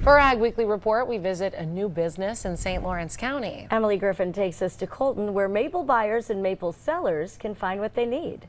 For our Ag Weekly Report, we visit a new business in St. Lawrence County. Emily Griffin takes us to Colton, where maple buyers and maple sellers can find what they need.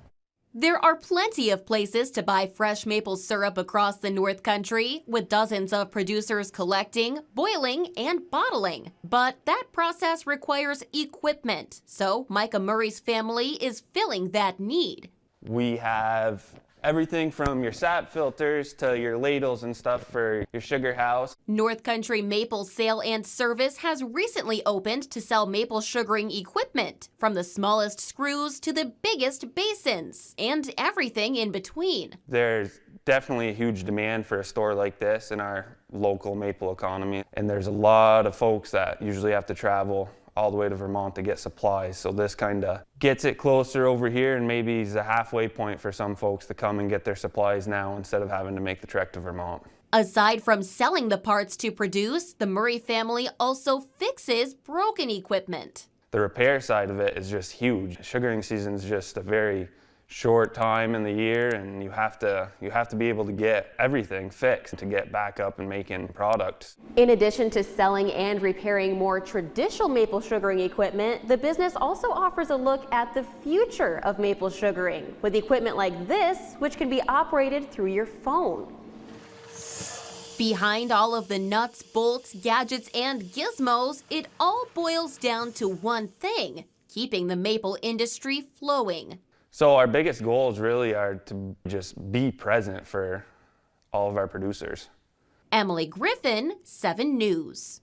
There are plenty of places to buy fresh maple syrup across the North Country, with dozens of producers collecting, boiling, and bottling. But that process requires equipment, so Micah Murray's family is filling that need. We have everything from your sap filters to your ladles and stuff for your sugar house. North Country Maple Sale and Service has recently opened to sell maple sugaring equipment, from the smallest screws to the biggest basins, and everything in between. There's definitely a huge demand for a store like this in our local maple economy, and there's a lot of folks that usually have to travel all the way to Vermont to get supplies. So this kind of gets it closer over here, and maybe is a halfway point for some folks to come and get their supplies now instead of having to make the trek to Vermont. Aside from selling the parts to produce, the Murray family also fixes broken equipment. The repair side of it is just huge. Sugaring season is just a very short time in the year, and you have to be able to get everything fixed to get back up and making products. In addition to selling and repairing more traditional maple sugaring equipment, the business also offers a look at the future of maple sugaring with equipment like this, which can be operated through your phone. Behind all of the nuts, bolts, gadgets, and gizmos, it all boils down to one thing: keeping the maple industry flowing. So our biggest goals really are to just be present for all of our producers. Emily Griffin, 7 News.